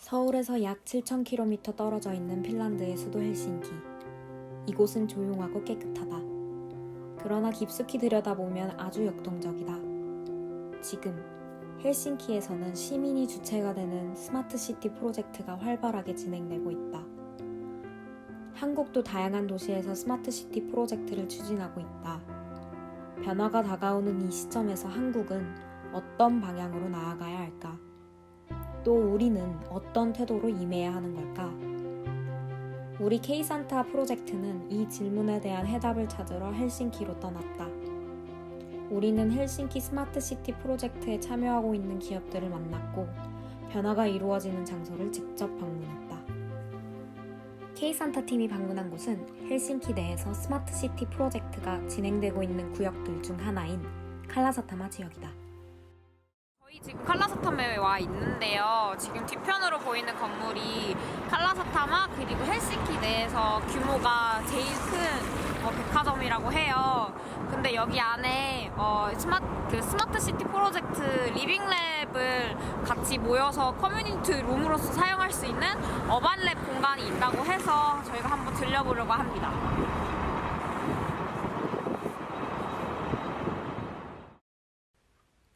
서울에서 약 7,000km 떨어져 있는 핀란드의 수도 헬싱키. 이곳은 조용하고 깨끗하다. 그러나 깊숙이 들여다보면 아주 역동적이다. 지금 헬싱키에서는 시민이 주체가 되는 스마트시티 프로젝트가 활발하게 진행되고 있다. 한국도 다양한 도시에서 스마트시티 프로젝트를 추진하고 있다. 변화가 다가오는 이 시점에서 한국은 어떤 방향으로 나아가야 할까? 또 우리는 어떤 태도로 임해야 하는 걸까? 우리 K산타 프로젝트는 이 질문에 대한 해답을 찾으러 헬싱키로 떠났다. 우리는 헬싱키 스마트시티 프로젝트에 참여하고 있는 기업들을 만났고 변화가 이루어지는 장소를 직접 방문했다. K산타 팀이 방문한 곳은 헬싱키 내에서 스마트시티 프로젝트가 진행되고 있는 구역들 중 하나인 칼라사타마 지역이다. 저희 지금 칼라사타마에 와 있는데요. 지금 뒤편으로 보이는 건물이 칼라사타마 그리고 헬싱키 내에서 규모가 제일 큰 백화점이라고 해요. 근데 여기 안에 스마트시티 프로젝트 리빙랩을 같이 모여서 커뮤니티 룸으로서 사용할 수 있는 어반랩 공간이 있다고 해서 저희가 한번 들려보려고 합니다.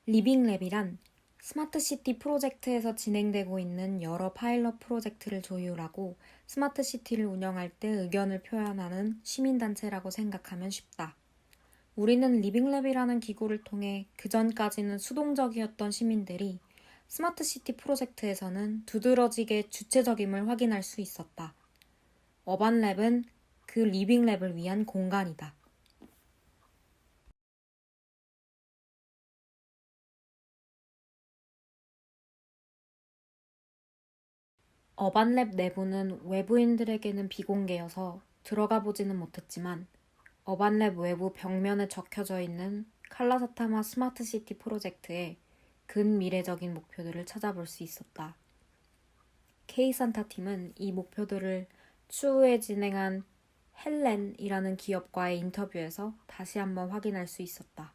리빙랩이란 스마트시티 프로젝트에서 진행되고 있는 여러 파일럿 프로젝트를 조율하고 스마트시티를 운영할 때 의견을 표현하는 시민단체라고 생각하면 쉽다. 우리는 리빙랩이라는 기구를 통해 그전까지는 수동적이었던 시민들이 스마트시티 프로젝트에서는 두드러지게 주체적임을 확인할 수 있었다. 어반랩은 그 리빙랩을 위한 공간이다. 어반랩 내부는 외부인들에게는 비공개여서 들어가 보지는 못했지만 어반랩 외부 벽면에 적혀져 있는 칼라사타마 스마트시티 프로젝트의 근미래적인 목표들을 찾아볼 수 있었다. K산타 팀은 이 목표들을 추후에 진행한 헬렌이라는 기업과의 인터뷰에서 다시 한번 확인할 수 있었다.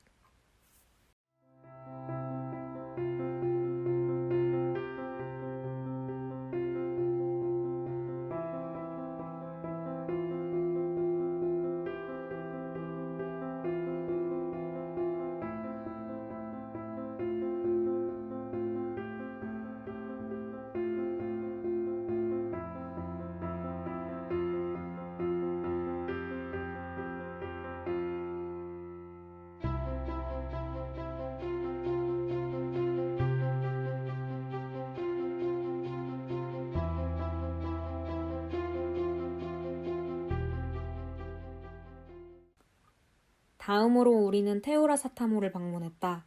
다음으로 우리는 테우라사타모를 방문했다.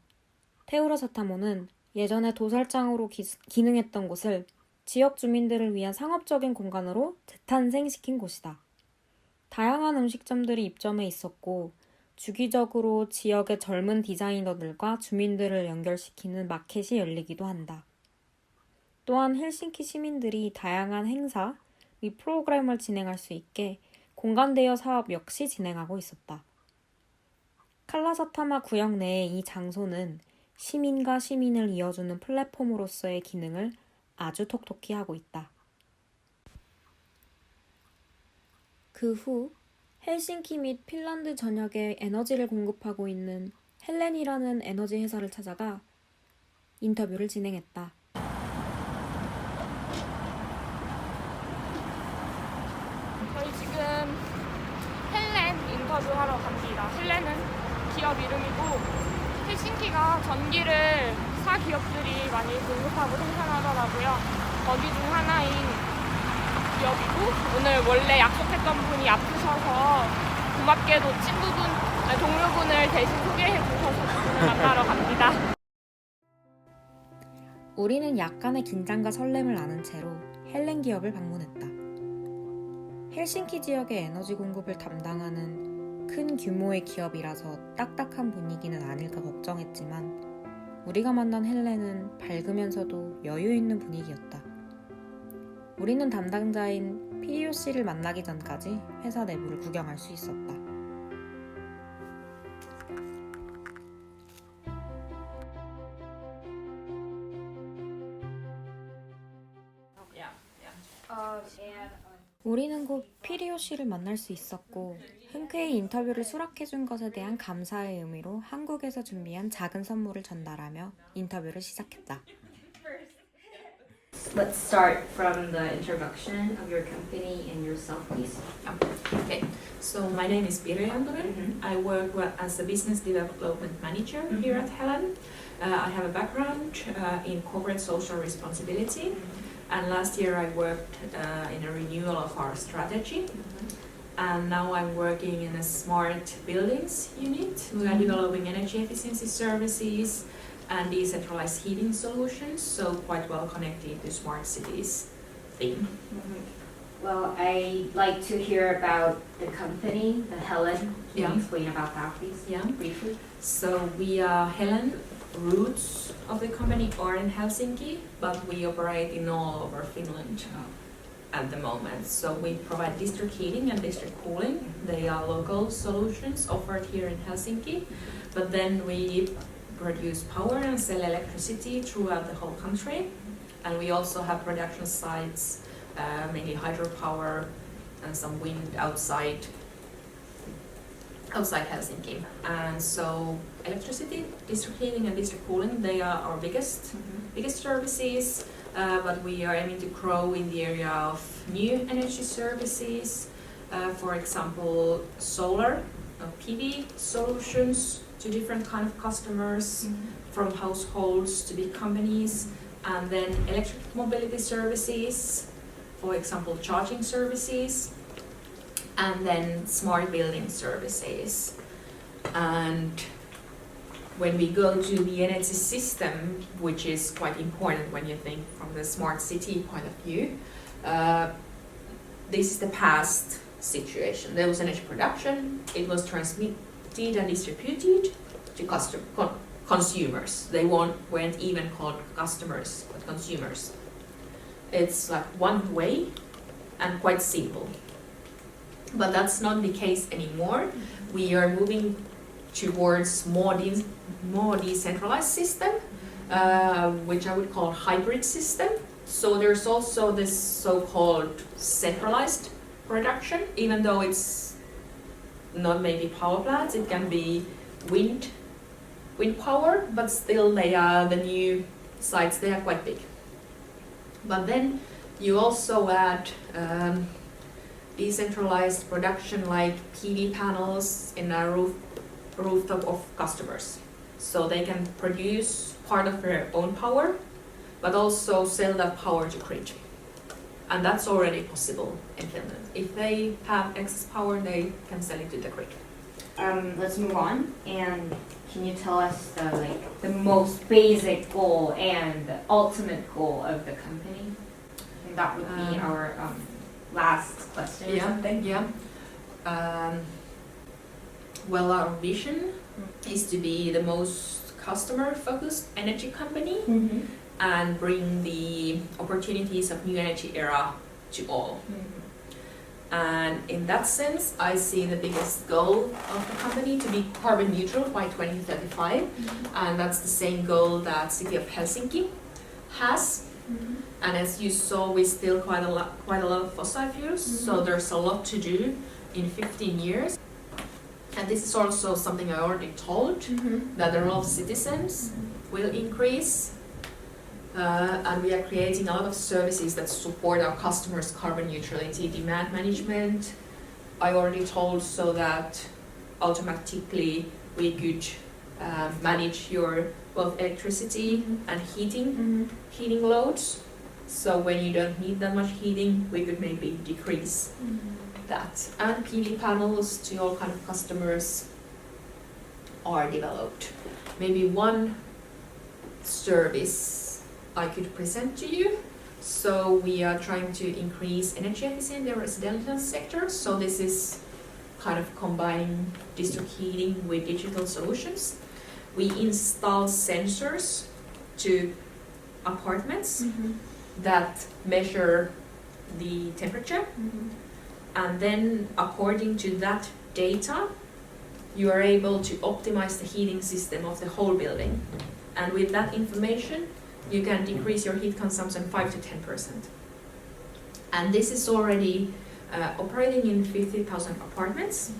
테우라사타모는 예전에 도살장으로 기능했던 곳을 지역 주민들을 위한 상업적인 공간으로 재탄생시킨 곳이다. 다양한 음식점들이 입점해 있었고 주기적으로 지역의 젊은 디자이너들과 주민들을 연결시키는 마켓이 열리기도 한다. 또한 헬싱키 시민들이 다양한 행사 및 프로그램을 진행할 수 있게 공간 대여 사업 역시 진행하고 있었다. 칼라사타마 구역 내의 이 장소는 시민과 시민을 이어주는 플랫폼으로서의 기능을 아주 톡톡히 하고 있다. 그 후 헬싱키 및 핀란드 전역에 에너지를 공급하고 있는 헬렌이라는 에너지 회사를 찾아가 인터뷰를 진행했다. 저희 지금 헬렌 인터뷰하러 갑니다. 헬렌은 기업 이름이고 헬싱키가 전기를 사 기업들이 많이 공급하고 생산하더라고요. 거기 중 하나인 기업이고 오늘 원래 약속했던 분이 아프셔서 고맙게도 동료분을 대신 소개해 주셔서 그분을 만나러 갑니다. 우리는 약간의 긴장과 설렘을 아는 채로 헬렌 기업을 방문했다. 헬싱키 지역의 에너지 공급을 담당하는 큰 규모의 기업이라서 딱딱한 분위기는 아닐까 걱정했지만 우리가 만난 헬렌은 밝으면서도 여유 있는 분위기였다. 우리는 담당자인 POC를 만나기 전까지 회사 내부를 구경할 수 있었다. 우리는 곧 피리오 씨를 만날 수 있었고 흔쾌히 인터뷰를 수락해준 것에 대한 감사의 의미로 한국에서 준비한 작은 선물을 전달하며 인터뷰를 시작했다. Let's start from the introduction of your company and yourself, please. Okay, so my name is Pirjo Jantunen. I work as a business development manager here at Helen. I have a background in corporate social responsibility, and last year I worked in a renewal of our strategy. And now I'm working in a smart buildings unit. We are developing energy efficiency services and decentralized heating solutions, so quite well connected to smart cities theme. Well, I'd like to hear about the company, the Helen. Can Yeah. you explain about that, please? Yeah. Briefly. So we are Helen. Roots of the company are in Helsinki, but we operate in all over Finland at the moment. So we provide district heating and district cooling. They are local solutions offered here in Helsinki, but then we produce power and sell electricity throughout the whole country. And we also have production sites, mainly hydropower and some wind outside Helsinki. And so electricity, district heating and district cooling, they are our biggest services, but we are aiming to grow in the area of new energy services, for example, solar, PV solutions to different kind of customers, from households to big companies, and then electric mobility services, for example, charging services, and then smart building services. And when we go to the energy system, which is quite important when you think from the smart city point of view, this is the past situation. There was energy production, it was transmitted and distributed to consumers. They weren't even called customers, but consumers. It's like one way and quite simple. But that's not the case anymore. We are moving towards more decentralized system, which I would call hybrid system. So there's also this so-called centralized production, even though it's not maybe power plants, it can be wind power, but still they are the new sites, they are quite big. But then you also add decentralized production like PV panels in a rooftop of customers. So they can produce part of their own power, but also sell that power to grid. And that's already possible in Finland. If they have excess power, they can sell it to the grid. Let's move on. And can you tell us the most basic goal and the ultimate goal of the company? And that would be our last question or something. Yeah. Well, our vision is to be the most customer-focused energy company and bring the opportunities of new energy era to all. And in that sense, I see the biggest goal of the company to be carbon neutral by 2035, and that's the same goal that City of Helsinki has. And as you saw, we still quite a lot of fossil fuels, so there's a lot to do in 15 years. And this is also something I already told, that the role of citizens will increase, and we are creating a lot of services that support our customers' carbon neutrality, demand management. I already told, so that automatically we could manage your both electricity and heating loads. So when you don't need that much heating, we could maybe decrease that. And PV panels to all kind of customers are developed. Maybe one service I could present to you. So we are trying to increase energy efficiency in the residential sector. So this is kind of combining district heating with digital solutions. We install sensors to apartments that measure the temperature, and then according to that data you are able to optimize the heating system of the whole building, and with that information you can decrease your heat consumption 5 to 10%. And this is already operating in 50,000 apartments.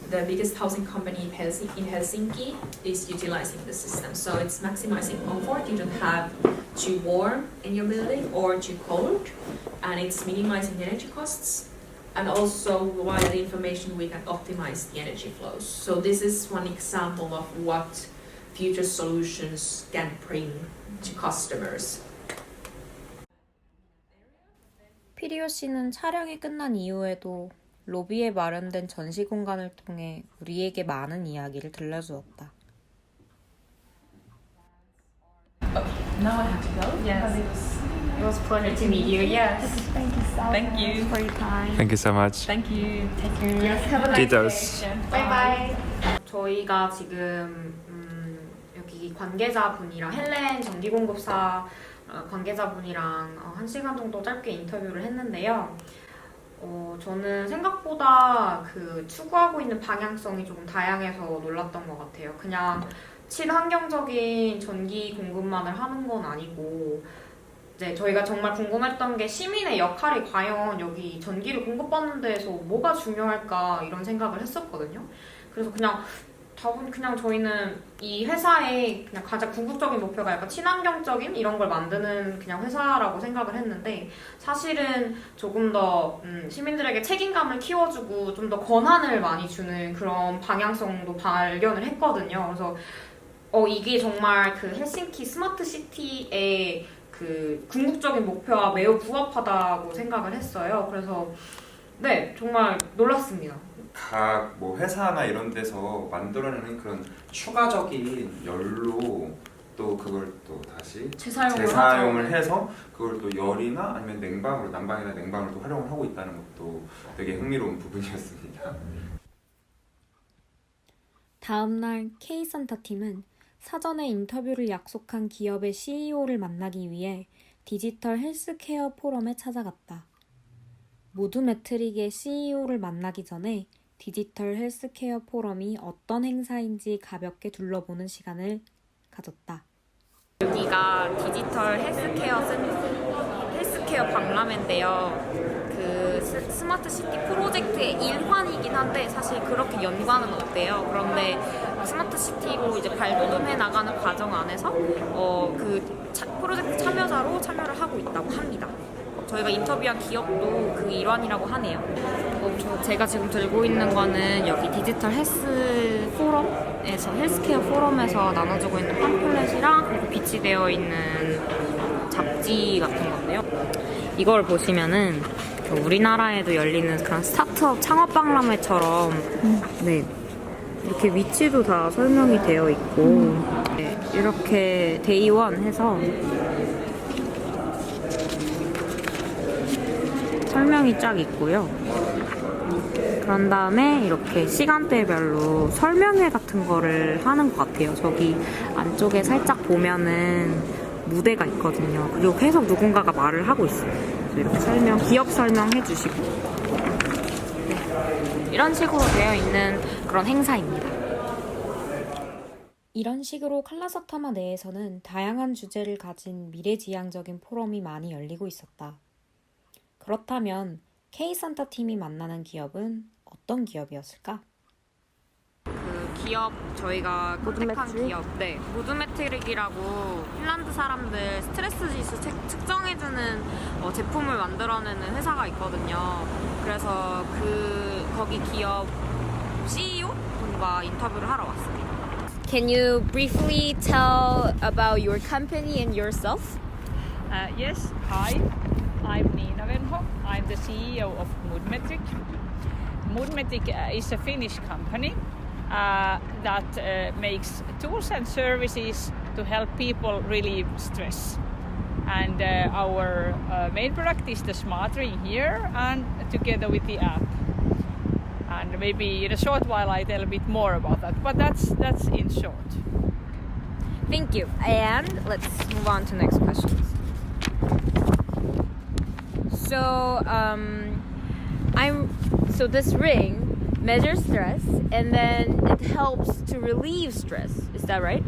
The biggest housing company in Helsinki is utilizing the system. So it's maximizing comfort. You don't have too warm in your building or too cold. And it's minimizing energy costs. And also, via the information, we can optimize the energy flows. So this is one example of what future solutions can bring to customers. 피리오 씨는 촬영이 끝난 이후에도 로비에 마련된 전시 공간을 통해 우리에게 많은 이야기를 들려주었다. Now I have to go. Yes. It was a pleasure to meet you. Yes. Thank you. For your time. Thank you so much. Thank you. Take care. Yes. Have a nice Ditos. day. Bye bye. 저희가 지금 여기 관계자분이랑 헬렌 전기공급사 관계자분이랑 1시간 정도 짧게 인터뷰를 했는데요. 저는 생각보다 그 추구하고 있는 방향성이 조금 다양해서 놀랐던 것 같아요. 그냥 친환경적인 전기 공급만을 하는 건 아니고 이제 저희가 정말 궁금했던 게 시민의 역할이 과연 여기 전기를 공급받는 데에서 뭐가 중요할까 이런 생각을 했었거든요. 그래서 그냥 저희는 이 회사의 그냥 가장 궁극적인 목표가 약간 친환경적인 이런 걸 만드는 그냥 회사라고 생각을 했는데 사실은 조금 더 시민들에게 책임감을 키워주고 좀 더 권한을 많이 주는 그런 방향성도 발견을 했거든요. 그래서 이게 정말 그 헬싱키 스마트시티의 그 궁극적인 목표와 매우 부합하다고 생각을 했어요. 그래서 네, 정말 놀랐습니다. 각 뭐 회사나 이런 데서 만들어내는 그런 추가적인 연료 또 그걸 또 다시 재사용을 해서 그걸 또 열이나 아니면 냉방으로 난방이나 냉방으로 또 활용을 하고 있다는 것도 되게 흥미로운 부분이었습니다. 다음 날 K산타 팀은 사전에 인터뷰를 약속한 기업의 CEO를 만나기 위해 디지털 헬스케어 포럼에 찾아갔다. 모두 매트릭의 CEO를 만나기 전에 디지털 헬스케어 포럼이 어떤 행사인지 가볍게 둘러보는 시간을 가졌다. 여기가 디지털 헬스케어 박람회인데요. 그 스마트시티 프로젝트의 일환이긴 한데 사실 그렇게 연관은 없대요. 그런데 스마트시티로 이제 발돋움해 나가는 과정 안에서 프로젝트 참여자로 참여를 하고 있다고 합니다. 저희가 인터뷰한 기업도 그 일환이라고 하네요. 제가 지금 들고 있는 거는 여기 디지털 헬스케어 포럼에서 나눠주고 있는 팜플렛이랑 그리고 비치되어 있는 잡지 같은 건데요. 이걸 보시면은 우리나라에도 열리는 그런 스타트업 창업 박람회처럼 네, 이렇게 위치도 다 설명이 되어 있고 네, 이렇게 데이 원 해서 설명이 쫙 있고요. 그런 다음에 이렇게 시간대별로 설명회 같은 거를 하는 것 같아요. 저기 안쪽에 살짝 보면은 무대가 있거든요. 그리고 계속 누군가가 말을 하고 있어요. 이렇게 기업 설명해 주시고 이런 식으로 되어 있는 그런 행사입니다. 이런 식으로 칼라사타마 내에서는 다양한 주제를 가진 미래지향적인 포럼이 많이 열리고 있었다. 그렇다면 K산타 팀이 만나는 기업은 어떤 기업이었을까? 그 기업 저희가 컨택한 기업 무드매트릭이라고 핀란드 사람들 스트레스 지수 측정해주는 제품을 만들어내는 회사가 있거든요. 그래서 거기 기업 CEO 분과 인터뷰를 하러 왔습니다. Can you briefly tell about your company and yourself? Yes, hi. I'm Niina Venho. I'm the CEO of Moodmetric. Moodmetric is a Finnish company that makes tools and services to help people relieve stress. And our main product is the smart ring here, and together with the app. And maybe in a short while I tell a bit more about that, but that's in short. Thank you. And let's move on to next questions. So this ring measures stress and then it helps to relieve stress. Is that right?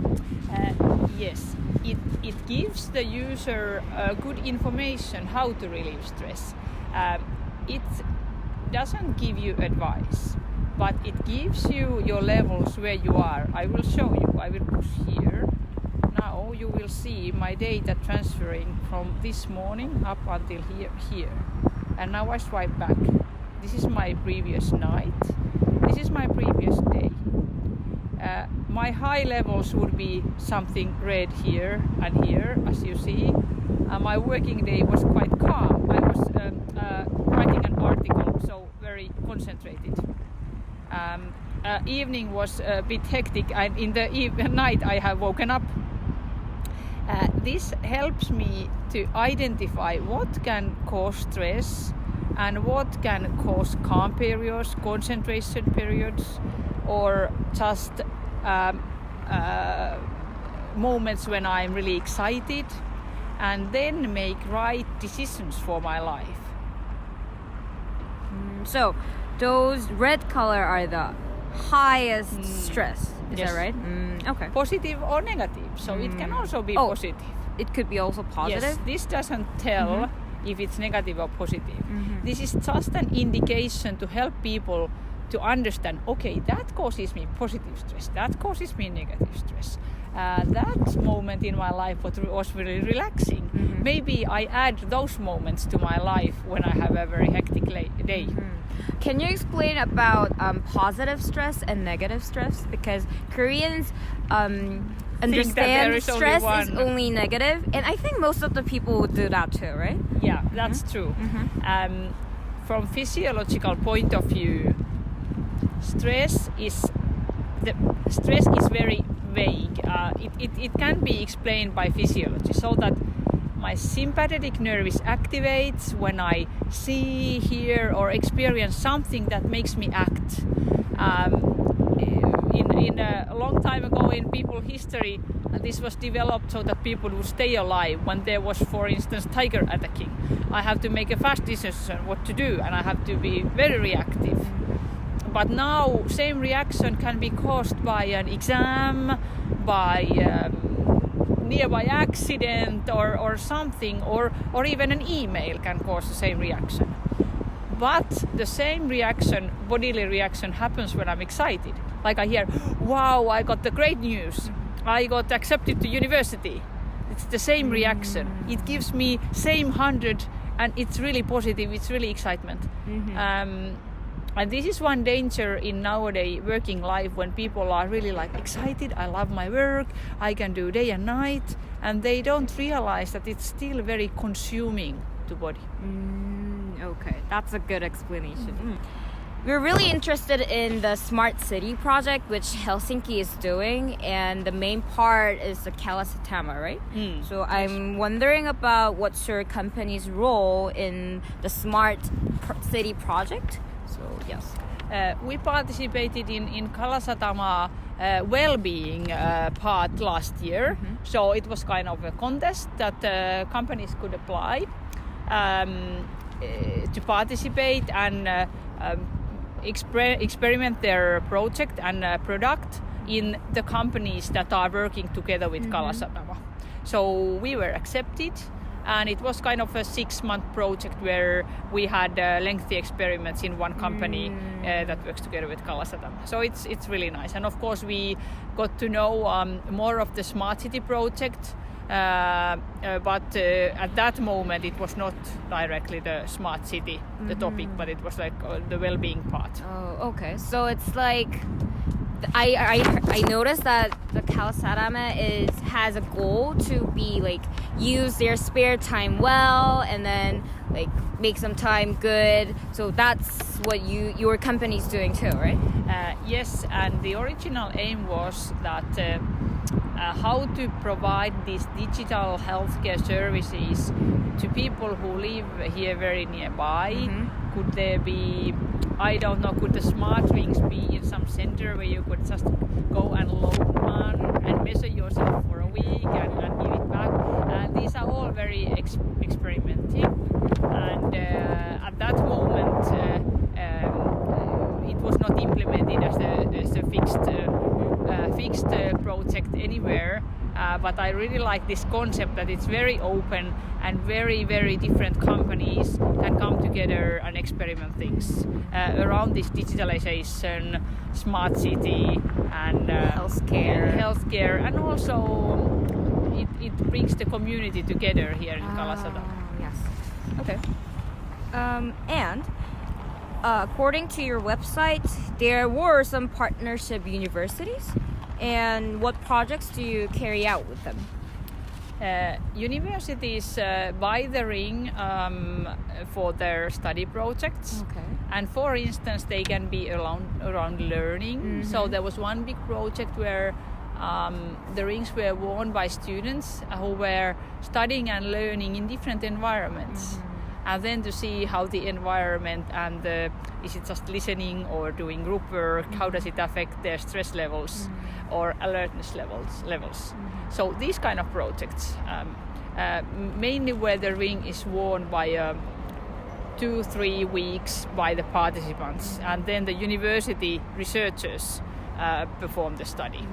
Yes. It gives the user good information how to relieve stress. it doesn't give you advice, but it gives you your levels where you are. I will show you. I will push here. Now you will see my data transferring from this morning up until here. And now I swipe back. This is my previous night. This is my previous day. My high levels would be something red here and here, as you see. My working day was quite calm. I was writing an article, so very concentrated. Evening was a bit hectic, and in the night I have woken up. This helps me to identify what can cause stress and what can cause calm periods, concentration periods, or just moments when I'm really excited, and then make right decisions for my life. So those red color are the highest stress, is Yes. that right? Okay. Positive or negative, so it can also be Oh. positive. It could be also positive. Yes, this doesn't tell if it's negative or positive. This is just an indication to help people to understand, okay, that causes me positive stress, that causes me negative stress. That moment in my life was really relaxing. Maybe I add those moments to my life when I have a very hectic day. Can you explain about positive stress and negative stress? Because Koreans understand there is only stress is one. only negative, and I think most of the people would do that too, right? Yeah, that's true. From physiological point of view, stress is very vague. It can be explained by physiology, so that my sympathetic nerve activates when I see, hear, or experience something that makes me act. In a long time ago in people history, this was developed so that people would stay alive when there was, for instance, tiger attacking. I have to make a fast decision what to do, and I have to be very reactive. But now, same reaction can be caused by an exam, by nearby accident, or something, or even an email can cause the same reaction. But the same reaction, bodily reaction, happens when I'm excited. Like I hear, wow, I got the great news. I got accepted to university. It's the same reaction. It gives me same 100, and it's really positive. It's really excitement. And this is one danger in nowadays working life, when people are really like excited. I love my work. I can do day and night, and they don't realize that it's still very consuming to body. Okay, that's a good explanation. We're really interested in the Smart City project, which Helsinki is doing, and the main part is the Kalasatama, right? So I'm wondering about what's your company's role in the Smart City project. So yes. We participated in Kalasatama well-being part last year. So it was kind of a contest that companies could apply to participate and experiment their project and product in the companies that are working together with Kalasatama. So we were accepted, and it was kind of a 6-month project where we had lengthy experiments in one company that works together with Kalasatama. So it's really nice. And of course we got to know more of the Smart City project, but at that moment it was not directly the Smart City, the topic, but it was like the well-being part. Oh, okay. So it's like I noticed that the Kalasatama has a goal to be like use their spare time well, and then like make some time good. So that's what your company's doing too, right? Yes, and the original aim was that how to provide these digital healthcare services to people who live here very nearby. Could there be, I don't know, could the smart rings be in some center where you could just go and load one and measure yourself for a week and give it back? These are all very experimental, and at that moment it was not implemented as a fixed project anywhere. But I really like this concept that it's very open and very, very different companies can come together and experiment things around this digitalization, smart city, and healthcare, and also it brings the community together here in Kalasatama. Yes. Okay. And according to your website, there were some partnership universities. And what projects do you carry out with them? Universities buy the ring for their study projects. Okay. And for instance, they can be around learning. Mm-hmm. So there was one big project where the rings were worn by students who were studying and learning in different environments. Mm-hmm. And then to see how the environment and is it just listening or doing group work, how does it affect their stress levels or alertness levels. So these kind of projects, mainly where the ring is worn by 2-3 weeks by the participants, and then the university researchers perform the study.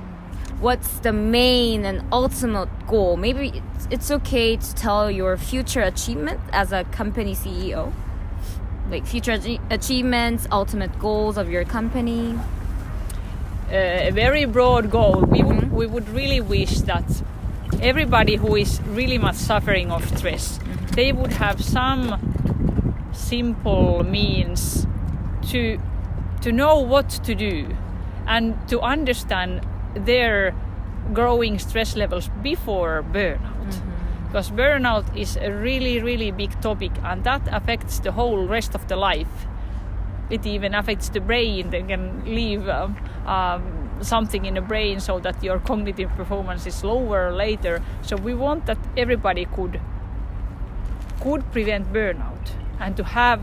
What's the main and ultimate goal? Maybe it's okay to tell your future achievement as a company CEO. Like future achievements, ultimate goals of your company. A very broad goal. We would really wish that everybody who is really much suffering of stress, they would have some simple means to know what to do and to understand their growing stress levels before burnout. Because burnout is a really, really big topic, and that affects the whole rest of the life. It even affects the brain. They can leave something in the brain so that your cognitive performance is lower later. So we want that everybody could prevent burnout and to have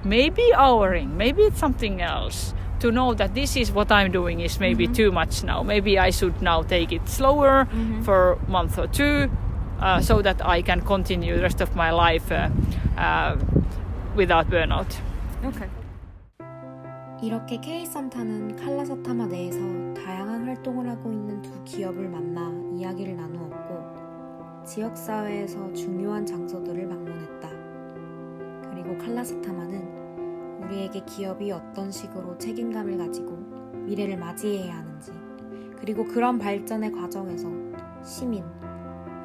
maybe our ring, maybe it's something else, to know that this is what I'm doing is maybe too much now. Maybe I should now take it slower for a month or two so that I can continue the rest of my life without burnout. Okay. 이렇게 K산타는 칼라사타마 내에서 다양한 활동을 하고 있는 두 기업을 만나 이야기를 나누었고 지역사회에서 중요한 장소들을 방문했다. 그리고 칼라사타마는 우리에게 기업이 어떤 식으로 책임감을 가지고 미래를 맞이해야 하는지, 그리고 그런 발전의 과정에서 시민,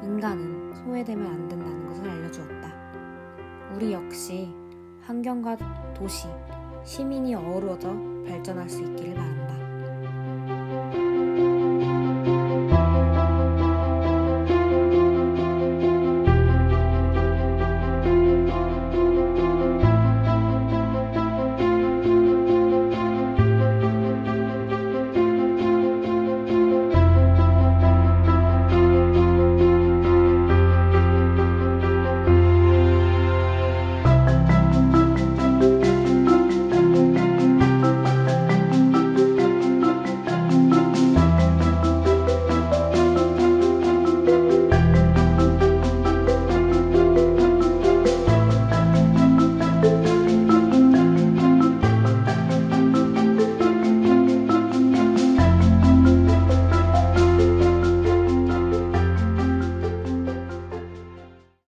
인간은 소외되면 안 된다는 것을 알려주었다. 우리 역시 환경과 도시, 시민이 어우러져 발전할 수 있기를 바란다.